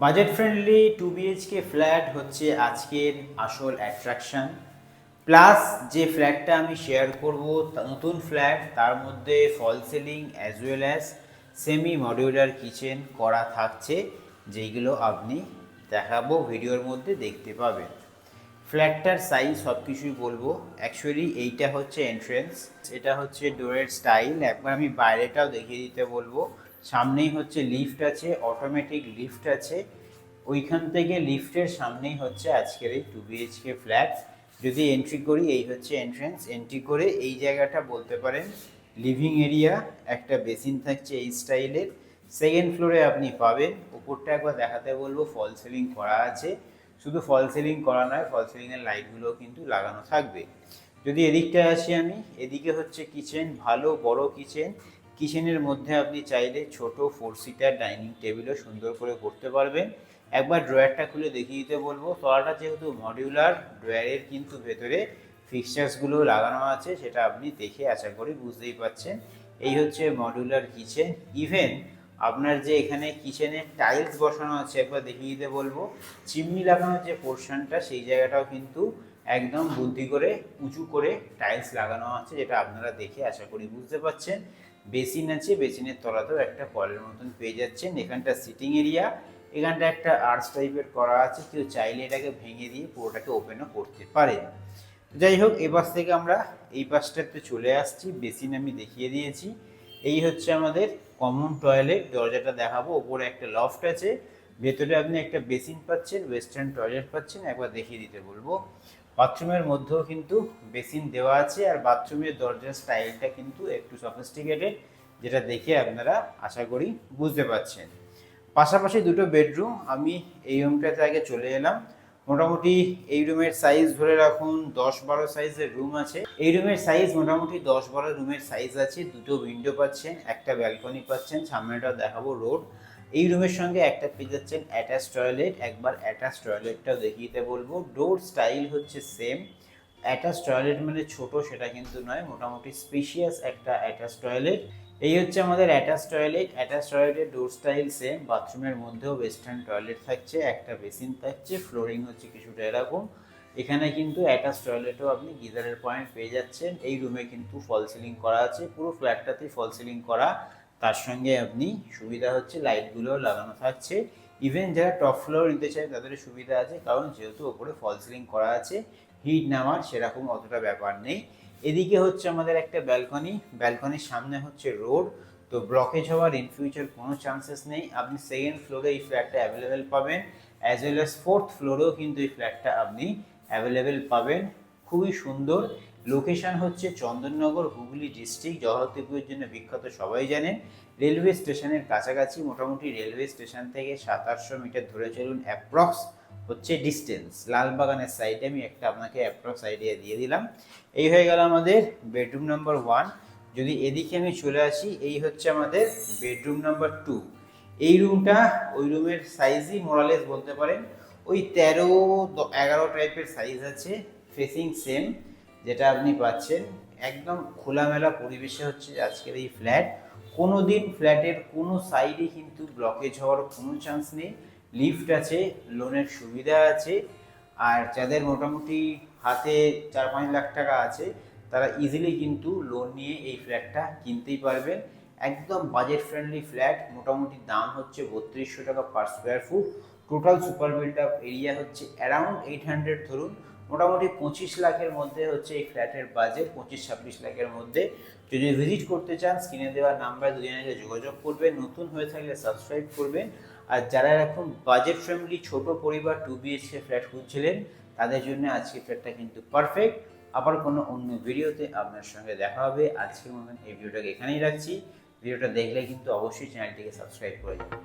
Budget friendly 2 BHK flat হচ্ছে আজকের আসল অ্যাট্রাকশন। প্লাস যে ফ্ল্যাটটা আমি শেয়ার করব নতুন ফ্ল্যাট, তার মধ্যে false ceiling as well as semi modular kitchen করা থাকছে, যেইগুলো আপনি দেখাবো ভিডিওর মধ্যে দেখতে পাবেন। ফ্ল্যাটটার সাইজ সব কিছুই বলবো। অ্যাকচুয়ালি এইটা হচ্ছে এন্ট্রেন্স, এটা হচ্ছে ডোরের স্টাইল। একবার আমি বাইরেটাও দেখিয়ে দিতে বলবো। সামনেই হচ্ছে লিফট আছে, অটোমেটিক লিফট আছে। ওইখান থেকে লিফটের সামনেই হচ্ছে আজকের এই 2 BHK ফ্ল্যাট। যদি এন্ট্রি করি, এই হচ্ছে এন্ট্রেন্স। এন্ট্রি করে এই জায়গাটা বলতে পারেন লিভিং এরিয়া। একটা বেসিন থাকছে এই স্টাইলের। সেকেন্ড ফ্লোরে আপনি পাবেন, উপরটা একবার দেখাতে বলবো, ফল সিলিং করা আছে। শুধু ফল সিলিং করা নয়, ফল সিলিংয়ের লাইটগুলো কিন্তু লাগানো থাকবে। যদি এদিকটায় আসি আমি, এদিকে হচ্ছে কিচেন, ভালো বড় কিচেন। কিচেনের মধ্যে আপনি চাইলে ছোট 4 সিটার ডাইনিং টেবিলও সুন্দর করে করতে পারবেন। একবার ড্রয়ারটা খুলে দেখিয়ে দিতে বলবো। তলাটা যেহেতু মডিউলার, ড্রয়ারের কিন্তু ভেতরে ফিক্সচার্সগুলো লাগানো আছে, সেটা আপনি দেখে আশা করি বুঝতেই পারছেন। এই হচ্ছে মডিউলার কিচেন। ইভেন আপনার যে এখানে কিচেনের টাইলস বসানো আছে, একবার দেখিয়ে দিতে বলবো। চিমনি লাগানোর যে পোর্শনটা, সেই জায়গাটাও কিন্তু একদম বুদ্ধি করে উঁচু করে টাইলস লাগানো আছে, যেটা আপনারা দেখে আশা করি বুঝতে পারছেন। বেসিন আছে, বেসিনের তলাতেও একটা কলের মতন পেয়ে যাচ্ছেন। এখানটা সিটিং এরিয়া, এখানটা একটা আর্চ টাইপের করা আছে, কেউ চাইলে এটাকে ভেঙে দিয়ে পুরোটাকে ওপেনও করতে পারে। যাই হোক, এ পাশ থেকে আমরা এই পাশটাতে চলে আসছি। বেসিন আমি দেখিয়ে দিয়েছি। এই হচ্ছে আমাদের কমন টয়লেট। দরজাটা দেখাবো। ওপরে একটা লফট আছে, ভেতরে আপনি একটা বেসিন পাচ্ছেন, ওয়েস্টার্ন টয়লেট পাচ্ছেন। একবার দেখিয়ে দিতে বলবো। বাথরুমের মধ্যেও কিন্তু বেসিন দেওয়া আছে, আর বাথরুমের দরজার স্টাইলটা কিন্তু একটু সফিস্টিকেটেড, যেটা দেখে আপনারা আশা করি বুঝতে পারছেন। পাশাপাশি দুটো বেডরুম। আমি এই রুমটাতে আগে চলে এলাম। মোটামুটি এই রুমের সাইজ ধরে রাখুন 10-12 সাইজের রুম আছে। এই রুমের সাইজ মোটামুটি 10-12 রুমের সাইজ আছে। দুটো উইন্ডো পাচ্ছেন, একটা ব্যালকনি পাচ্ছেন, সামনেটাও দেখাবো রোড। এই রুমের সঙ্গে একটা পেয়ে যাচ্ছেন অ্যাটাচ টয়লেট। একবার অ্যাটাচ টয়লেটটাও দেখিয়ে দিতে বলবো। ডোর স্টাইল হচ্ছে সেম। অ্যাটাচ টয়লেট মানে ছোট সেটা কিন্তু নয়, মোটামুটি স্পেশিয়াস একটা অ্যাটাচ টয়লেট। এই হচ্ছে আমাদের অ্যাটাচ টয়লেট। অ্যাটাচ টয়লেটের ডোর স্টাইল সেম। বাথরুমের মধ্যেও ওয়েস্টার্ন টয়লেট থাকছে, একটা বেসিন থাকছে, ফ্লোরিং হচ্ছে কিছুটা এরকম। এখানে কিন্তু অ্যাটাচ টয়লেটও আপনি গিজারের পয়েন্ট পেয়ে যাচ্ছেন। এই রুমে কিন্তু ফল সিলিং করা আছে, পুরো ফ্ল্যাটটাতেই ফল সিলিং করা। তার সঙ্গে আপনি সুবিধা হচ্ছে লাইটগুলোও লাগানো থাকছে। ইভেন যারা টপ ফ্লোর নিতে চায় তাদের সুবিধা আছে, কারণ যেহেতু ওপরে ফল সিলিং করা আছে, হিট নামার সেরকম অতটা ব্যাপার নেই। এদিকে হচ্ছে আমাদের একটা ব্যালকনি। ব্যালকনির সামনে হচ্ছে রোড। তো ব্লকেজ হওয়ার ইন ফিউচার কোনো চান্সেস নেই। আপনি সেকেন্ড ফ্লোরে এই ফ্ল্যাটটা অ্যাভেলেবেল পাবেন, অ্যাজ ওয়েল অ্যাজ ফোর্থ ফ্লোরেও কিন্তু এই ফ্ল্যাটটা আপনি অ্যাভেলেবেল পাবেন। খুবই সুন্দর। লোকেশন হচ্ছে চন্দননগর, হুগলি ডিস্ট্রিক্ট। জগদ্দীপুরের জন্য বিখ্যাত, সবাই জানেন। রেলওয়ে স্টেশনের কাছাকাছি, মোটামুটি রেলওয়ে স্টেশন থেকে 700-800 মিটার ধরে চলুন অ্যাপ্রক্স হচ্ছে ডিস্টেন্স। লালবাগানের সাইডে আমি একটা আপনাকে অ্যাপ্রক্স আইডিয়া দিয়ে দিলাম। এই হয়ে গেল আমাদের বেডরুম নাম্বার 1। যদি এদিকে আমি চলে আসি, এই হচ্ছে আমাদের বেডরুম নাম্বার 2। এই রুমটা ওই রুমের সাইজই মোরালেস বলতে পারেন, ওই 13-11 টাইপের সাইজ আছে। ফেসিং সেম, যেটা আপনি পাচ্ছেন। একদম খোলামেলা পরিবেশে হচ্ছে আজকের এই ফ্ল্যাট। কোনো দিন ফ্ল্যাটের কোনো সাইডে কিন্তু ব্লকেজ হওয়ার কোনো চান্স নেই। লিফট আছে, লোনের সুবিধা আছে। আর যাদের মোটামুটি হাতে 4-5 লাখ টাকা আছে, তারা ইজিলি কিন্তু লোন নিয়ে এই ফ্ল্যাটটা কিনতেই পারবেন। একদম বাজেট ফ্রেন্ডলি ফ্ল্যাট। মোটামুটি দাম হচ্ছে 3200 টাকা per square foot. Total super built up area হচ্ছে অ্যারাউন্ড 800 ধরুন। মোটামুটি 25 লাখের মধ্যে হচ্ছে এই ফ্ল্যাটের বাজেট, 25-26 লাখের মধ্যে। যদি ভিজিট করতে চান, স্ক্রিনে দেওয়া নাম্বার দুদিন আগে যোগাযোগ করবেন। নতুন হয়ে থাকলে সাবস্ক্রাইব করবেন। আর যারা এখন বাজেট ফ্রেন্ডলি ছোট পরিবার 2 BHK ফ্ল্যাট খুঁজছিলেন, তাদের জন্য আজকের ফ্ল্যাটটা কিন্তু পারফেক্ট। আবার কোনো অন্য ভিডিওতে আপনার সঙ্গে দেখা হবে। আজকের মতন এই ভিডিওটাকে এখানেই রাখছি। ভিডিওটা দেখলে কিন্তু অবশ্যই চ্যানেলটিকে সাবস্ক্রাইব করে যাবেন।